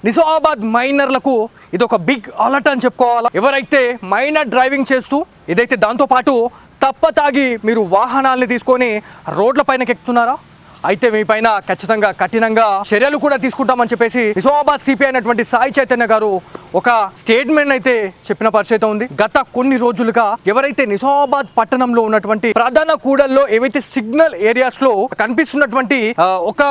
నిజామాబాద్ మైనర్లకు ఇది ఒక బిగ్ అలర్ట్ అని చెప్పుకోవాలా. ఎవరైతే మైనర్ డ్రైవింగ్ చేస్తూ ఇదైతే దాంతో పాటు తప్పతాగి మీరు వాహనాల్ని తీసుకొని రోడ్ల పైనకి ఎక్కుతున్నారా, అయితే మీ పైన ఖచ్చితంగా కఠినంగా చర్యలు కూడా తీసుకుంటామని చెప్పేసి నిజామాబాద్ సిపి అయినటువంటి సాయి చైతన్య గారు ఒక స్టేట్మెంట్ అయితే చెప్పిన పరిస్థితి ఉంది. గత కొన్ని రోజులుగా ఎవరైతే నిజామాబాద్ పట్టణంలో ఉన్నటువంటి ప్రధాన కూడల్లో ఏవైతే సిగ్నల్ ఏరియాస్ లో కనిపిస్తున్నటువంటి ఒక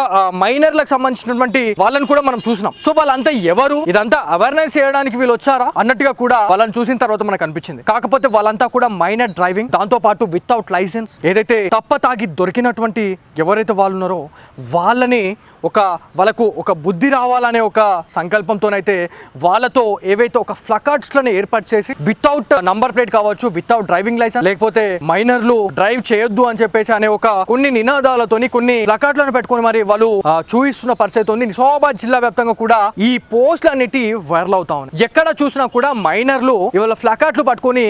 మైనర్లకు సంబంధించినటువంటి వాళ్ళని కూడా మనం చూసినాం. సో వాళ్ళంతా ఎవరు, ఇదంతా అవేర్నెస్ చేయడానికి వీళ్ళు వచ్చారా అన్నట్టుగా కూడా వాళ్ళని చూసిన తర్వాత మనకు అనిపించింది. కాకపోతే వాళ్ళంతా కూడా మైనర్ డ్రైవింగ్, దాంతో పాటు వితౌట్ లైసెన్స్, ఏదైతే తప్పతాగి దొరికినటువంటి ఎవరైతే వాళ్ళు వాళ్ళని వాళ్ళకు ఒక బుద్ధి రావాలనే ఒక సంకల్పంతోనైతే వాళ్ళతో ఏవైతే ఒక ఫ్లకార్డ్స్లను ఏర్పాటు చేసి వితౌట్ నంబర్ ప్లేట్ కావచ్చు, వితౌట్ డ్రైవింగ్ లైసెన్స్, లేకపోతే మైనర్లు డ్రైవ్ చేయొద్దు అని చెప్పేసి అనే ఒక కొన్ని నినాదాలతోని కొన్ని ఫ్లకార్డ్లను పెట్టుకొని మరి వాళ్ళు చూపిస్తున్న పరిస్థితి ఉంది. నిజామాబాద్ జిల్లా వ్యాప్తంగా కూడా ఈ పోస్టులు అన్నిటి వైరల్ అవుతా ఉన్నాయి. ఎక్కడ చూసినా కూడా మైనర్లు ఇవాళ ఫ్లకార్డ్లు పట్టుకొని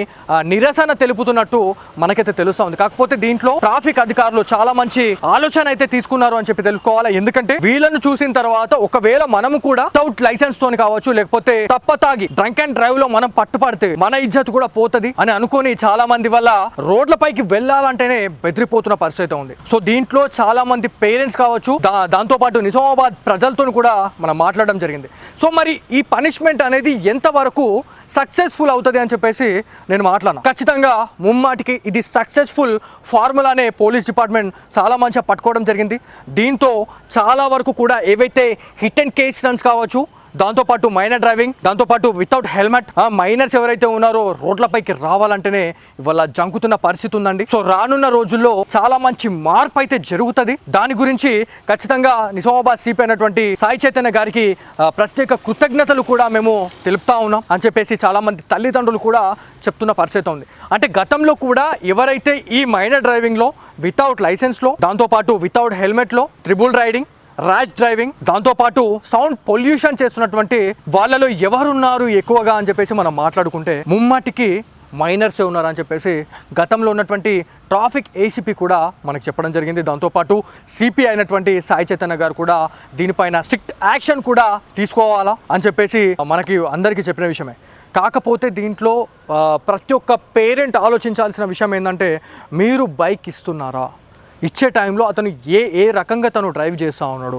నిరసన తెలుపుతున్నట్టు మనకైతే తెలుస్తా ఉంది. కాకపోతే దీంట్లో ట్రాఫిక్ అధికారులు చాలా మంచి ఆలోచన అయితే తీసుకున్నారు అని చెప్పి తెలుసుకోవాలి. ఎందుకంటే వీళ్ళను చూసిన తర్వాత ఒకవేళ మనము కూడా వితౌట్ లైసెన్స్ తోని కావచ్చు, లేకపోతే తప్పతాగి డ్రంక్ అండ్ డ్రైవ్ లో మనం పట్టుపడితే మన ఇజ్జత్ కూడా పోతది అని అనుకొని చాలా మంది వల్ల రోడ్లపైకి వెళ్ళాలంటేనే బెదిరిపోతున్న పరిస్థితి ఉంది. సో దీంట్లో చాలా మంది పేరెంట్స్ కావచ్చు, దాంతో పాటు నిజామాబాద్ ప్రజలతో కూడా మనం మాట్లాడడం జరిగింది. సో మరి ఈ పనిష్మెంట్ అనేది ఎంత వరకు సక్సెస్ఫుల్ అవుతుంది అని చెప్పేసి నేను మాట్లాడినా. ఖచ్చితంగా ముమ్మాటికి ఇది సక్సెస్ఫుల్ ఫార్ములానే పోలీస్ డిపార్ట్మెంట్ చాలా మంచిగా పట్టుకోవడం జరిగింది. దీంతో చాలా వరకు కూడా ఏవైతే హిట్ అండ్ కేస్ రన్స్ కావచ్చు, దాంతోపాటు మైనర్ డ్రైవింగ్, దాంతోపాటు వితౌట్ హెల్మెట్ మైనర్స్ ఎవరైతే ఉన్నారో రోడ్లపైకి రావాలంటేనే ఇవాళ జంకుతున్న పరిస్థితి ఉందండి. సో రానున్న రోజుల్లో చాలా మంచి మార్పు అయితే జరుగుతుంది. దాని గురించి ఖచ్చితంగా నిజామాబాద్ సిపి అయినటువంటి సాయి చైతన్య గారికి ప్రత్యేక కృతజ్ఞతలు కూడా మేము తెలుపుతా ఉన్నాం అని చెప్పేసి చాలా మంది తల్లిదండ్రులు కూడా చెప్తున్న పరిస్థితి ఉంది. అంటే గతంలో కూడా ఎవరైతే ఈ మైనర్ డ్రైవింగ్లో వితౌట్ లైసెన్స్లో, దాంతోపాటు వితౌట్ హెల్మెట్లో, ట్రిబుల్ రైడింగ్, ర్యాష్ డ్రైవింగ్, దాంతోపాటు సౌండ్ పొల్యూషన్ చేస్తున్నటువంటి వాళ్ళలో ఎవరున్నారు ఎక్కువగా అని చెప్పేసి మనం మాట్లాడుకుంటే ముమ్మాటికి మైనర్సే ఉన్నారు అని చెప్పేసి గతంలో ఉన్నటువంటి ట్రాఫిక్ ఏసీపీ కూడా మనకు చెప్పడం జరిగింది. దాంతోపాటు సిపి అయినటువంటి సాయి చైతన్య గారు కూడా దీనిపైన స్ట్రిక్ట్ యాక్షన్ కూడా తీసుకోవాలా అని చెప్పేసి మనకి అందరికీ చెప్పిన విషయమే. కాకపోతే దీంట్లో ప్రతి ఒక్క పేరెంట్ ఆలోచించాల్సిన విషయం ఏంటంటే, మీరు బైక్ ఇస్తున్నారా, ఇచ్చే టైంలో అతను ఏ రకంగా తను డ్రైవ్ చేస్తూ ఉన్నాడు,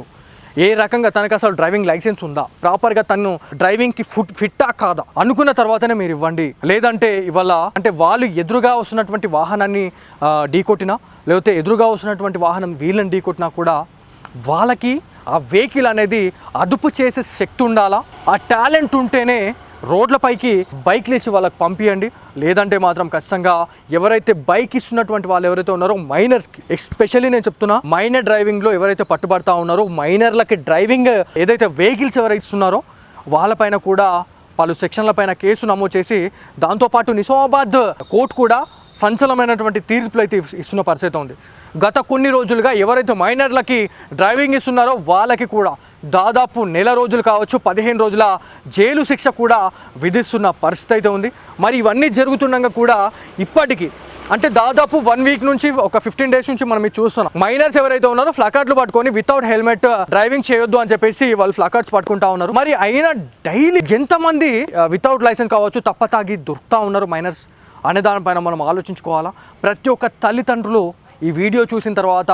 ఏ రకంగా తనకు అసలు డ్రైవింగ్ లైసెన్స్ ఉందా, ప్రాపర్గా తను డ్రైవింగ్కి ఫిట్టా కాదా అనుకున్న తర్వాతనే మీరు ఇవ్వండి. లేదంటే ఇవాళ అంటే వాళ్ళు ఎదురుగా వస్తున్నటువంటి వాహనాన్ని ఢీకొట్టినా, లేకపోతే ఎదురుగా వస్తున్నటువంటి వాహనం వీళ్ళని ఢీకొట్టినా కూడా వాళ్ళకి ఆ వెహికల్ అనేది అదుపు చేసే శక్తి ఉండాలా, ఆ టాలెంట్ ఉంటేనే రోడ్లపైకి బైక్లు వేసి వాళ్ళకి పంపించండి. లేదంటే మాత్రం ఖచ్చితంగా ఎవరైతే బైక్ ఇస్తున్నటువంటి వాళ్ళు ఎవరైతే ఉన్నారో మైనర్స్కి, ఎస్పెషల్లీ నేను చెప్తున్నా మైనర్ డ్రైవింగ్లో ఎవరైతే పట్టుబడతా ఉన్నారో మైనర్లకి డ్రైవింగ్ ఏదైతే వెహికల్స్ ఎవరైతే ఇస్తున్నారో వాళ్ళపైన కూడా పలు సెక్షన్ల పైన కేసు నమోదు చేసి, దాంతోపాటు నిజామాబాద్ కోర్టు కూడా సంచలనమైనటువంటి తీర్పులు అయితే ఇస్తున్న పరిస్థితి ఉంది. గత కొన్ని రోజులుగా ఎవరైతే మైనర్లకి డ్రైవింగ్ ఇస్తున్నారో వాళ్ళకి కూడా దాదాపు నెల రోజులు కావచ్చు, 15 రోజుల జైలు శిక్ష కూడా విధిస్తున్న పరిస్థితి అయితే ఉంది. మరి ఇవన్నీ జరుగుతుండగా కూడా ఇప్పటికీ అంటే దాదాపు 1 వీక్ నుంచి ఒక 15 డేస్ నుంచి మనం చూస్తున్నాం మైనర్స్ ఎవరైతే ఉన్నారో ఫ్లకార్డ్లు పట్టుకొని వితౌట్ హెల్మెట్ డ్రైవింగ్ చేయొద్దు అని చెప్పేసి వాళ్ళు ఫ్లకార్డ్స్ పట్టుకుంటా ఉన్నారు. మరి అయినా డైలీ ఎంతమంది వితౌట్ లైసెన్స్ కావచ్చు తప్పతాగి దొరుకుతూ ఉన్నారు మైనర్స్ అనే దానిపైన మనం ఆలోచించుకోవాలా. ప్రతి ఒక్క తల్లిదండ్రులు ఈ వీడియో చూసిన తర్వాత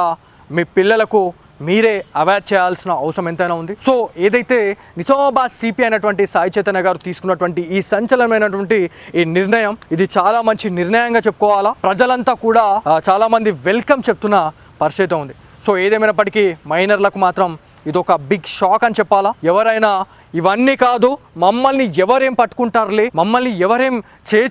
మీ పిల్లలకు మీరే అవేర్ చేయాల్సిన అవసరం ఎంతైనా ఉంది. సో ఏదైతే నిజామాబాద్ సిపి అయినటువంటి సాయి చైతన్య గారు తీసుకున్నటువంటి ఈ సంచలనమైనటువంటి ఈ నిర్ణయం, ఇది చాలా మంచి నిర్ణయంగా చెప్పుకోవాలా. ప్రజలంతా కూడా చాలా మంది వెల్కమ్ చెప్తున్న పరిస్థితి ఉంది. సో ఏదేమైనప్పటికీ మైనర్లకు మాత్రం ఇదొక బిగ్ షాక్ అని చెప్పాలా. ఎవరైనా ఇవన్నీ కాదు, మమ్మల్ని ఎవరేం పట్టుకుంటారులే, మమ్మల్ని ఎవరేం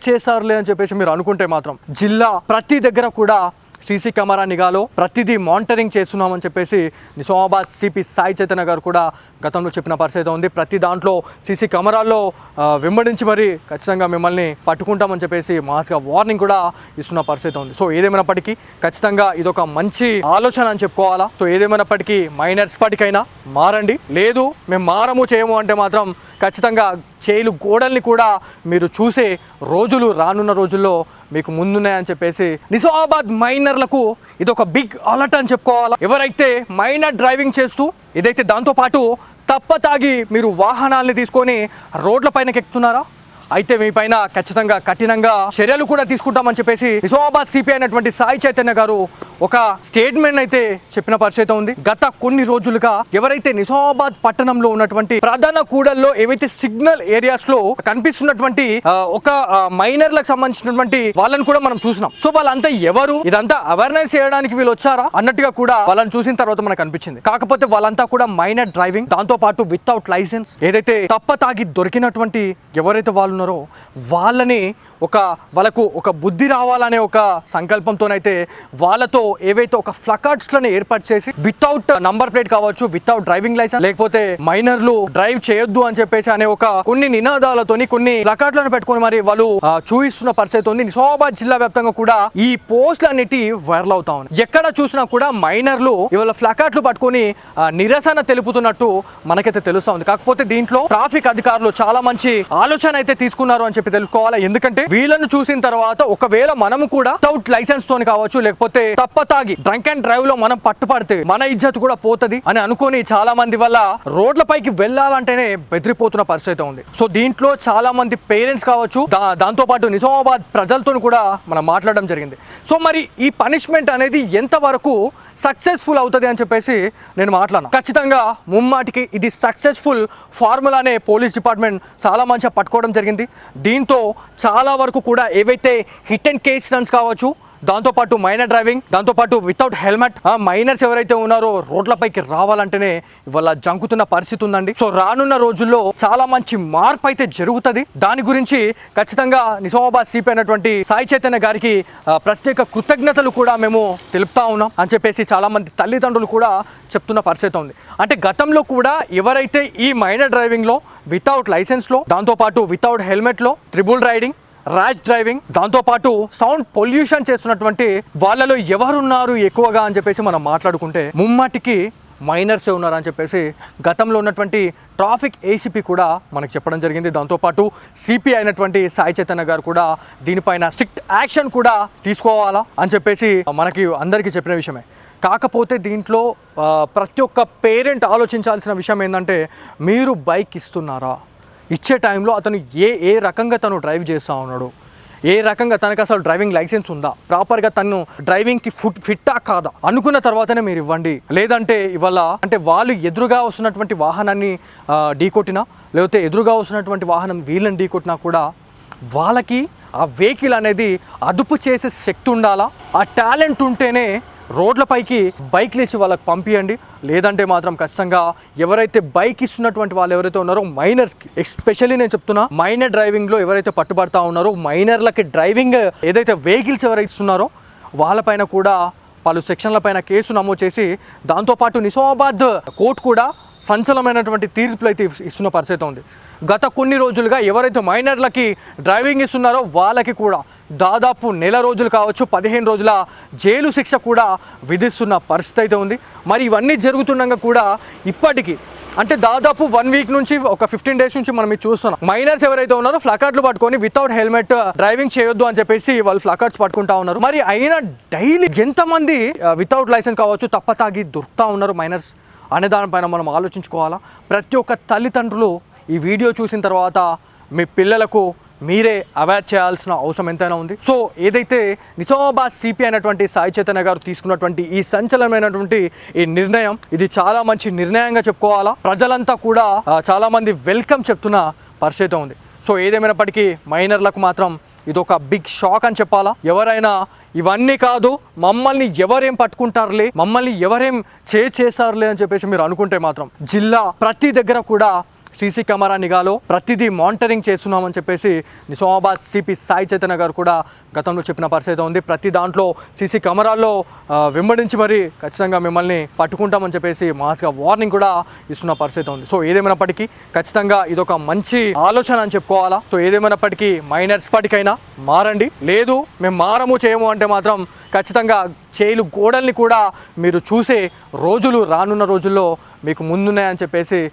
చేసారులే అని చెప్పేసి మీరు అనుకుంటే మాత్రం జిల్లా ప్రతి దగ్గర కూడా సీసీ కెమెరా నిఘాలో ప్రతిదీ మానిటరింగ్ చేస్తున్నామని చెప్పేసి నిజామాబాద్ సిపి సాయి చైతన్య గారు కూడా గతంలో చెప్పిన పరిస్థితి ఉంది. ప్రతి దాంట్లో సీసీ కెమెరాల్లో వెంబడించి మరి ఖచ్చితంగా మిమ్మల్ని పట్టుకుంటామని చెప్పేసి మాస్గా వార్నింగ్ కూడా ఇస్తున్న పరిస్థితి ఉంది. సో ఏదేమైనప్పటికీ ఖచ్చితంగా ఇదొక మంచి ఆలోచన అని చెప్పుకోవాలా. సో ఏదేమైనప్పటికీ మైనర్స్ పటికైనా మారండి, లేదు మేము మారము చేయము అంటే మాత్రం ఖచ్చితంగా జైలు గోడల్ని కూడా మీరు చూసే రోజులు రానున్న రోజుల్లో మీకు ముందున్నాయని చెప్పేసి నిజామాబాద్ మైనర్లకు ఇది ఒక బిగ్ అలర్ట్ అని చెప్పుకోవాలా. ఎవరైతే మైనర్ డ్రైవింగ్ చేస్తూ ఇదైతే దాంతోపాటు తప్పతాగి మీరు వాహనాల్ని తీసుకొని రోడ్లపైనకి ఎక్కుతున్నారా? అయితే మీ పైన ఖచ్చితంగా కఠినంగా చర్యలు కూడా తీసుకుంటామని చెప్పేసి నిజామాబాద్ సిపి అయినటువంటి సాయి చైతన్య గారు ఒక స్టేట్మెంట్ అయితే చెప్పిన పరిస్థితి ఉంది. గత కొన్ని రోజులుగా ఎవరైతే నిజామాబాద్ పట్టణంలో ఉన్నటువంటి ప్రధాన కూడల్లో ఏవైతే సిగ్నల్ ఏరియాస్ లో కనిపిస్తున్నటువంటి ఒక మైనర్లకు సంబంధించినటువంటి వాళ్ళని కూడా మనం చూసినాం. సో వాళ్ళంతా ఎవరు, ఇదంతా అవేర్నెస్ చేయడానికి వీళ్ళు వచ్చారా అన్నట్టుగా కూడా వాళ్ళని చూసిన తర్వాత మనకు అనిపించింది. కాకపోతే వాళ్ళంతా కూడా మైనర్ డ్రైవింగ్, దాంతో పాటు వితౌట్ లైసెన్స్, ఏదైతే తప్పతాగి దొరికినటువంటి ఎవరైతే వాళ్ళు వాళ్ళని వాళ్ళకు ఒక బుద్ధి రావాలనే ఒక సంకల్పంతోనైతే వాళ్ళతో ఏవైతే ఒక ఫ్లకార్డ్స్లను ఏర్పాటు చేసి వితౌట్ నంబర్ ప్లేట్ కావచ్చు, వితౌట్ డ్రైవింగ్ లైసెన్స్, లేకపోతే మైనర్లు డ్రైవ్ చేయొద్దు అని చెప్పేసి అనే ఒక కొన్ని నినాదాలతోని కొన్ని ఫ్లకార్డ్లను పెట్టుకొని మరి వాళ్ళు చూపిస్తున్న పరిస్థితి ఉంది. నిజామాబాద్ జిల్లా వ్యాప్తంగా కూడా ఈ పోస్టులు అన్నిటి వైరల్ అవుతా ఉన్నాయి. ఎక్కడ చూసినా కూడా మైనర్లు ఇవాళ ఫ్లకార్డ్లు పట్టుకొని నిరసన తెలుపుతున్నట్టు మనకైతే తెలుస్తా ఉంది. కాకపోతే దీంట్లో ట్రాఫిక్ అధికారులు చాలా మంచి ఆలోచన అయితే తీసుకున్నారు అని చెప్పి తెలుసుకోవాలి. ఎందుకంటే వీళ్ళను చూసిన తర్వాత ఒకవేళ మనము కూడా వితౌట్ లైసెన్స్ తోని కావచ్చు, లేకపోతే తప్పతాగి డ్రంక్ అండ్ డ్రైవ్ లో మనం పట్టుపడితే మన ఇజ్జత్ కూడా పోతది అని అనుకొని చాలా మంది వల్ల రోడ్లపైకి వెళ్ళాలంటేనే బెదిరిపోతున్న పరిస్థితి ఉంది. సో దీంట్లో చాలా మంది పేరెంట్స్ కావచ్చు, దాంతో పాటు నిజామాబాద్ ప్రజలతో కూడా మనం మాట్లాడడం జరిగింది. సో మరి ఈ పనిష్మెంట్ అనేది ఎంత వరకు సక్సెస్ఫుల్ అవుతుంది అని చెప్పేసి నేను మాట్లాడినా. ఖచ్చితంగా ముమ్మాటికి ఇది సక్సెస్ఫుల్ ఫార్ములానే పోలీస్ డిపార్ట్మెంట్ చాలా మంచిగా పట్టుకోవడం జరిగింది. దీంతో చాలా వరకు కూడా ఏవైతే హిట్ అండ్ కేస్ రన్స్ కావచ్చు, దాంతోపాటు మైనర్ డ్రైవింగ్, దాంతోపాటు వితౌట్ హెల్మెట్ మైనర్స్ ఎవరైతే ఉన్నారో రోడ్లపైకి రావాలంటేనే ఇవాళ జంకుతున్న పరిస్థితి ఉందండి. సో రానున్న రోజుల్లో చాలా మంచి మార్పు అయితే జరుగుతుంది. దాని గురించి ఖచ్చితంగా నిజామాబాద్ సిపి అయినటువంటి సాయి చైతన్య గారికి ప్రత్యేక కృతజ్ఞతలు కూడా మేము తెలుపుతా ఉన్నాం అని చెప్పేసి చాలా మంది తల్లిదండ్రులు కూడా చెప్తున్న పరిస్థితి ఉంది. అంటే గతంలో కూడా ఎవరైతే ఈ మైనర్ డ్రైవింగ్లో వితౌట్ లైసెన్స్లో, దాంతోపాటు వితౌట్ హెల్మెట్లో, ట్రిపుల్ రైడింగ్, ర్యాష్ డ్రైవింగ్, దాంతోపాటు సౌండ్ పొల్యూషన్ చేస్తున్నటువంటి వాళ్ళలో ఎవరున్నారు ఎక్కువగా అని చెప్పేసి మనం మాట్లాడుకుంటే ముమ్మాటికి మైనర్సే ఉన్నారని చెప్పేసి గతంలో ఉన్నటువంటి ట్రాఫిక్ ఏసీపీ కూడా మనకు చెప్పడం జరిగింది. దాంతోపాటు సిపి అయినటువంటి సాయి చైతన్య గారు కూడా దీనిపైన స్ట్రిక్ట్ యాక్షన్ కూడా తీసుకోవాలా అని చెప్పేసి మనకి అందరికీ చెప్పిన విషయమే. కాకపోతే దీంట్లో ప్రతి ఒక్క పేరెంట్ ఆలోచించాల్సిన విషయం ఏంటంటే, మీరు బైక్ ఇస్తున్నారా, ఇచ్చే టైంలో అతను ఏ రకంగా తను డ్రైవ్ చేస్తూ ఉన్నాడు, ఏ రకంగా తనకు అసలు డ్రైవింగ్ లైసెన్స్ ఉందా, ప్రాపర్గా తను డ్రైవింగ్కి ఫిట్టా కాదా అనుకున్న తర్వాతనే మీరు ఇవ్వండి. లేదంటే ఇవాళ అంటే వాళ్ళు ఎదురుగా వస్తున్నటువంటి వాహనాన్ని ఢీకొట్టినా, లేకపోతే ఎదురుగా వస్తున్నటువంటి వాహనం వీళ్ళని ఢీకొట్టినా కూడా వాళ్ళకి ఆ వెహికల్ అనేది అదుపు చేసే శక్తి ఉండాలా. ఆ టాలెంట్ ఉంటేనే రోడ్లపైకి బైక్లు వేసి వాళ్ళకి పంపించండి. లేదంటే మాత్రం ఖచ్చితంగా ఎవరైతే బైక్ ఇస్తున్నటువంటి వాళ్ళు ఎవరైతే ఉన్నారో మైనర్స్కి, ఎస్పెషల్లీ నేను చెప్తున్నా మైనర్ డ్రైవింగ్లో ఎవరైతే పట్టుబడతా ఉన్నారో మైనర్లకి డ్రైవింగ్ ఏదైతే వెహికల్స్ ఎవరైతే ఇస్తున్నారో వాళ్ళపైన కూడా పలు సెక్షన్ల పైన కేసు నమోదు చేసి, దాంతోపాటు నిజామాబాద్ కోర్టు కూడా సంచలనమైనటువంటి తీర్పులు అయితే ఇస్తున్న పరిస్థితి ఉంది. గత కొన్ని రోజులుగా ఎవరైతే మైనర్లకి డ్రైవింగ్ ఇస్తున్నారో వాళ్ళకి కూడా దాదాపు నెల రోజులు కావచ్చు, 15 రోజుల జైలు శిక్ష కూడా విధిస్తున్న పరిస్థితి అయితే ఉంది. మరి ఇవన్నీ జరుగుతుండగా కూడా ఇప్పటికీ అంటే దాదాపు 1 వీక్ నుంచి ఒక 15 డేస్ నుంచి మనం ఇది చూస్తున్నాం. మైనర్స్ ఎవరైతే ఉన్నారో ఫ్లకార్డ్లు పట్టుకొని వితౌట్ హెల్మెట్ డ్రైవింగ్ చేయొద్దు అని చెప్పేసి వాళ్ళు ఫ్లకార్డ్స్ పట్టుకుంటా ఉన్నారు. మరి అయినా డైలీ ఎంతమంది వితౌట్ లైసెన్స్ కావచ్చు తప్పతాగి దొరుకుతూ ఉన్నారు మైనర్స్ అనే దానిపైన మనం ఆలోచించుకోవాలా. ప్రతి ఒక్క తల్లిదండ్రులు ఈ వీడియో చూసిన తర్వాత మీ పిల్లలకు మీరే అవేర్ చేయాల్సిన అవసరం ఎంతైనా ఉంది. సో ఏదైతే నిజామాబాద్ సిపి అయినటువంటి సాయి చైతన్య గారు తీసుకున్నటువంటి ఈ సంచలనమైనటువంటి ఈ నిర్ణయం, ఇది చాలా మంచి నిర్ణయంగా చెప్పుకోవాలా. ప్రజలంతా కూడా చాలా మంది వెల్కమ్ చెప్తున్న పరిస్థితి ఉంది. సో ఏదేమైనప్పటికీ మైనర్లకు మాత్రం ఇదొక బిగ్ షాక్ అని చెప్పాలా. ఎవరైనా ఇవన్నీ కాదు, మమ్మల్ని ఎవరేం పట్టుకుంటారులే, మమ్మల్ని ఎవరేం చేసారులే అని చెప్పేసి మీరు అనుకుంటే మాత్రం జిల్లా ప్రతి దగ్గర కూడా సీసీ కెమెరా నిఘాలో ప్రతిదీ మానిటరింగ్ చేస్తున్నామని చెప్పేసి నిజామాబాద్ సిపి సాయి చైతన్య గారు కూడా గతంలో చెప్పిన పరిస్థితి ఉంది. ప్రతి దాంట్లో సీసీ కెమెరాల్లో వెంబడించి మరి ఖచ్చితంగా మిమ్మల్ని పట్టుకుంటామని చెప్పేసి మాస్గా వార్నింగ్ కూడా ఇస్తున్న పరిస్థితి ఉంది. సో ఏదేమైనప్పటికీ ఖచ్చితంగా ఇదొక మంచి ఆలోచన అని చెప్పుకోవాలా. సో ఏదేమైనప్పటికీ మైనర్స్ పటికైనా మారండి. లేదు మేము మారము చేయము అంటే మాత్రం ఖచ్చితంగా జైలు గోడల్ని కూడా మీరు చూసే రోజులు రానున్న రోజుల్లో మీకు ముందున్నాయని చెప్పేసి